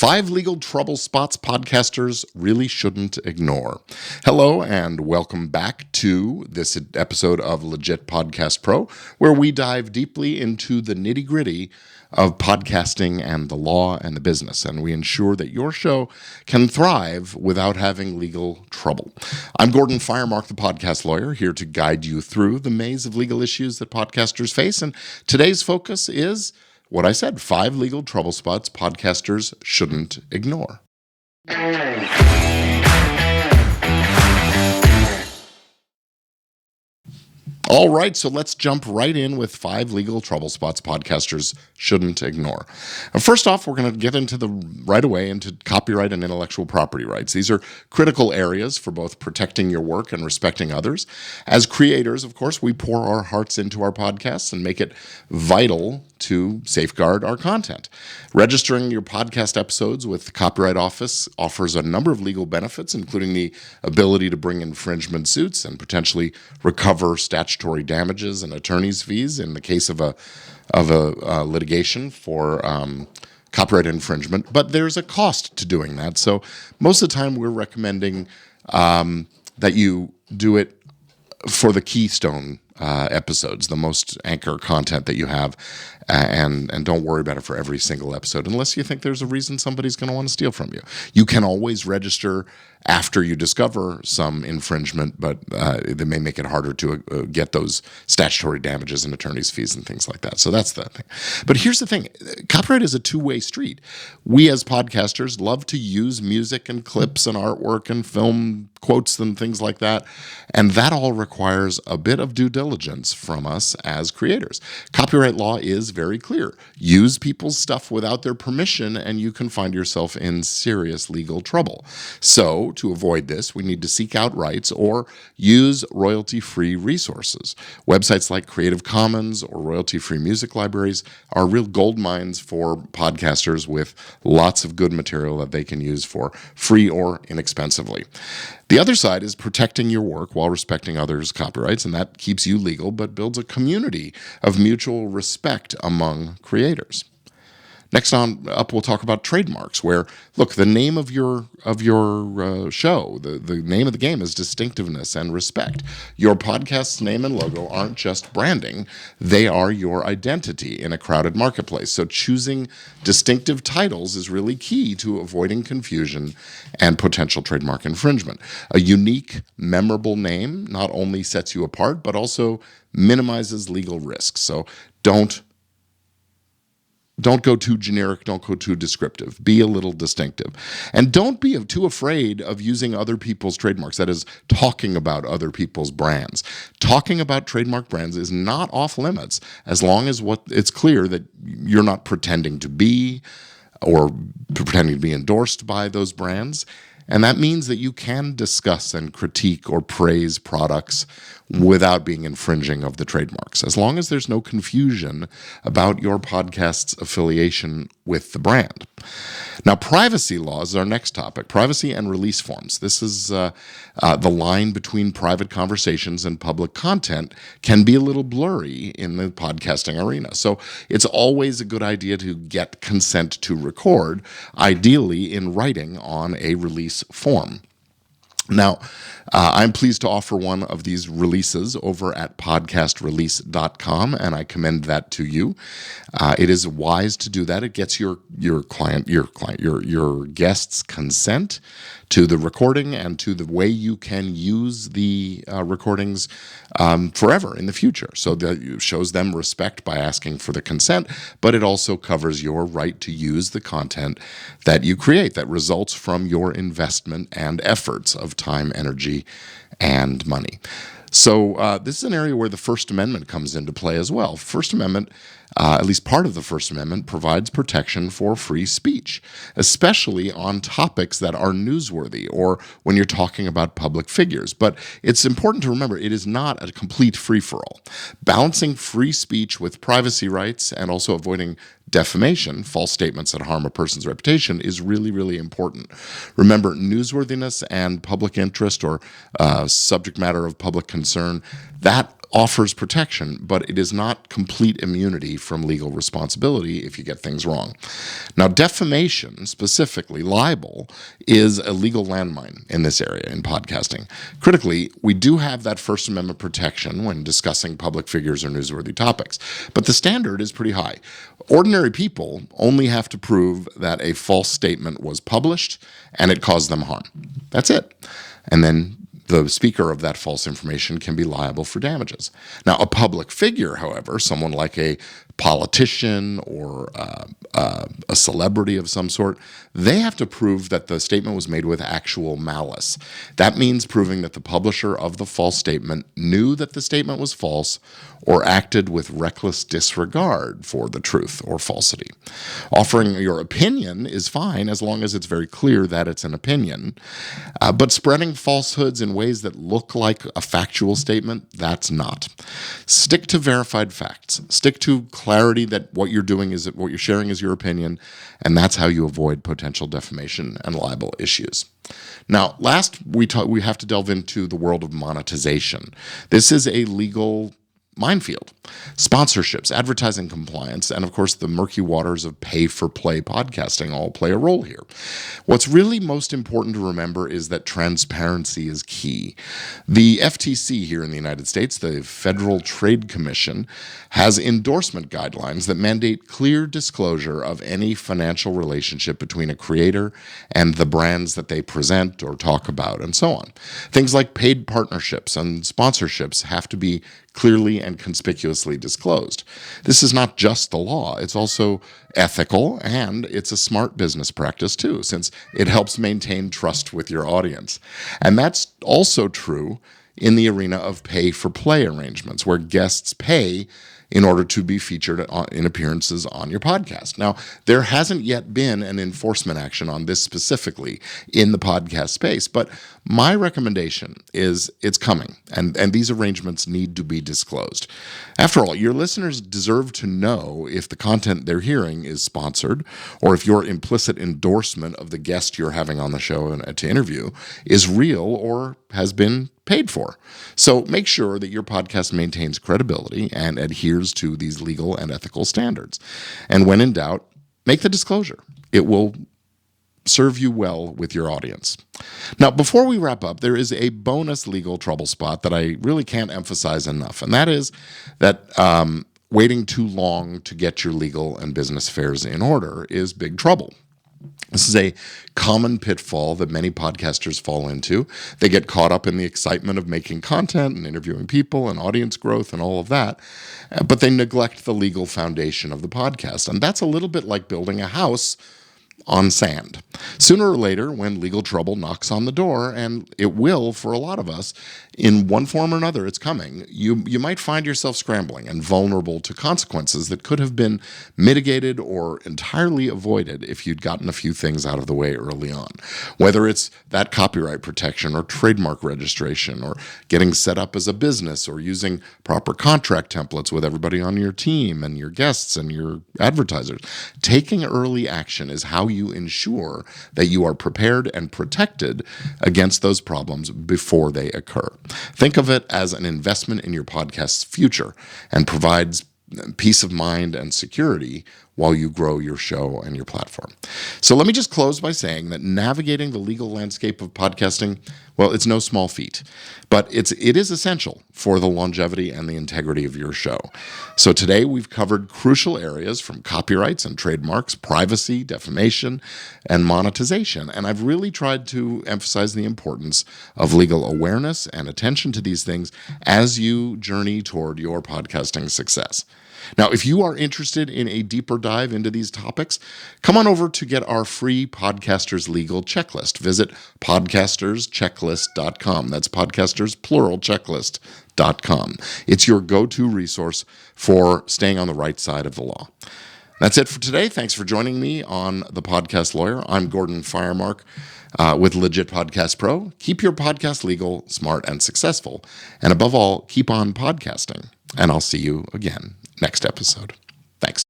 5 legal trouble spots podcasters really shouldn't ignore. Hello, and welcome back to this episode of Legit Podcast Pro, where we dive deeply into the nitty-gritty of podcasting and the law and the business, and we ensure that your show can thrive without having legal trouble. I'm Gordon Firemark, the podcast lawyer, here to guide you through the maze of legal issues that podcasters face, and today's focus is what I said, 5 legal trouble spots podcasters shouldn't ignore. All right, so let's jump right in with 5 legal trouble spots podcasters shouldn't ignore. And first off, we're going to get right away into copyright and intellectual property rights. These are critical areas for both protecting your work and respecting others. As creators, of course, we pour our hearts into our podcasts and make it vital to safeguard our content. Registering your podcast episodes with the Copyright Office offers a number of legal benefits, including the ability to bring infringement suits and potentially recover statutory damages and attorney's fees in the case of a litigation for copyright infringement. But there's a cost to doing that. So most of the time we're recommending that you do it for the keystone episodes, the most anchor content that you have, and don't worry about it for every single episode unless you think there's a reason somebody's going to want to steal from you. You can always register after you discover some infringement, but they may make it harder to get those statutory damages and attorney's fees and things like that. So that's the thing. But here's the thing. Copyright is a two-way street. We as podcasters love to use music and clips and artwork and film quotes and things like that, and that all requires a bit of due diligence from us as creators. Copyright law is very clear. Use people's stuff without their permission and you can find yourself in serious legal trouble. So to avoid this, we need to seek out rights or use royalty-free resources. Websites like Creative Commons or royalty-free music libraries are real gold mines for podcasters with lots of good material that they can use for free or inexpensively. The other side is protecting your work while respecting others' copyrights, and that keeps you legal but builds a community of mutual respect among creators. Next on up, we'll talk about trademarks, where, look, the name of your show, the name of the game is distinctiveness and respect. Your podcast's name and logo aren't just branding, they are your identity in a crowded marketplace. So choosing distinctive titles is really key to avoiding confusion and potential trademark infringement. A unique, memorable name not only sets you apart, but also minimizes legal risks. So don't go too generic, don't go too descriptive. Be a little distinctive. And don't be too afraid of using other people's trademarks, that is, talking about other people's brands. Talking about trademark brands is not off limits as long as it's clear that you're not pretending to be or pretending to be endorsed by those brands. And that means that you can discuss and critique or praise products without being infringing of the trademarks, as long as there's no confusion about your podcast's affiliation with the brand. Now, privacy laws is our next topic, privacy and release forms. This is the line between private conversations and public content can be a little blurry in the podcasting arena. So it's always a good idea to get consent to record, ideally in writing on a release form. Now, I'm pleased to offer one of these releases over at podcastrelease.com, and I commend that to you. It is wise to do that. It gets your guests' consent to the recording and to the way you can use the recordings forever in the future. So that it shows them respect by asking for the consent, but it also covers your right to use the content that you create that results from your investment and efforts of time, energy, and money. So this is an area where the First Amendment comes into play as well. First Amendment, at least part of the First Amendment, provides protection for free speech, especially on topics that are newsworthy or when you're talking about public figures. But it's important to remember it is not a complete free-for-all. Balancing free speech with privacy rights and also avoiding defamation, false statements that harm a person's reputation, is really, really important. Remember, newsworthiness and public interest or subject matter of public concern, that offers protection, but it is not complete immunity from legal responsibility if you get things wrong. Now, defamation, specifically libel, is a legal landmine in this area in podcasting. Critically, we do have that First Amendment protection when discussing public figures or newsworthy topics, but the standard is pretty high. Ordinary people only have to prove that a false statement was published and it caused them harm. That's it. And then the speaker of that false information can be liable for damages. Now, a public figure, however, someone like a politician or a celebrity of some sort, they have to prove that the statement was made with actual malice. That means proving that the publisher of the false statement knew that the statement was false or acted with reckless disregard for the truth or falsity. Offering your opinion is fine as long as it's very clear that it's an opinion, but spreading falsehoods in ways that look like a factual statement, that's not. Stick to verified facts. Stick to clarity that what you're doing is what you're sharing is your opinion, and that's how you avoid potential defamation and libel issues. Now, last we have to delve into the world of monetization. This is a legal minefield. Sponsorships, advertising compliance, and of course the murky waters of pay-for-play podcasting all play a role here. What's really most important to remember is that transparency is key. The FTC here in the United States, the Federal Trade Commission, has endorsement guidelines that mandate clear disclosure of any financial relationship between a creator and the brands that they present or talk about, and so on. Things like paid partnerships and sponsorships have to be clearly and conspicuously disclosed. This is not just the law, it's also ethical, and it's a smart business practice too, since it helps maintain trust with your audience. And that's also true in the arena of pay-for-play arrangements, where guests pay in order to be featured in appearances on your podcast. Now, there hasn't yet been an enforcement action on this specifically in the podcast space, but my recommendation is it's coming, and these arrangements need to be disclosed. After all, your listeners deserve to know if the content they're hearing is sponsored, or if your implicit endorsement of the guest you're having on the show to interview is real or has been paid for. So make sure that your podcast maintains credibility and adheres to these legal and ethical standards. And when in doubt, make the disclosure. It will serve you well with your audience. Now, before we wrap up, there is a bonus legal trouble spot that I really can't emphasize enough, and that is that waiting too long to get your legal and business affairs in order is big trouble. This is a common pitfall that many podcasters fall into. They get caught up in the excitement of making content and interviewing people and audience growth and all of that, but they neglect the legal foundation of the podcast. And that's a little bit like building a house on sand. Sooner or later, when legal trouble knocks on the door, and it will for a lot of us, in one form or another, it's coming, you might find yourself scrambling and vulnerable to consequences that could have been mitigated or entirely avoided if you'd gotten a few things out of the way early on. Whether it's that copyright protection or trademark registration or getting set up as a business or using proper contract templates with everybody on your team and your guests and your advertisers. Taking early action is how you ensure that you are prepared and protected against those problems before they occur. Think of it as an investment in your podcast's future and provides peace of mind and security while you grow your show and your platform. So let me just close by saying that navigating the legal landscape of podcasting, well, it's no small feat, but it is essential for the longevity and the integrity of your show. So today we've covered crucial areas from copyrights and trademarks, privacy, defamation, and monetization. And I've really tried to emphasize the importance of legal awareness and attention to these things as you journey toward your podcasting success. Now, if you are interested in a deeper dive into these topics, come on over to get our free Podcasters Legal Checklist. Visit podcasterschecklist.com. That's podcasters, plural, checklist.com. It's your go-to resource for staying on the right side of the law. That's it for today. Thanks for joining me on The Podcast Lawyer. I'm Gordon Firemark with Legit Podcast Pro. Keep your podcast legal, smart, and successful. And above all, keep on podcasting. And I'll see you again next episode. Thanks.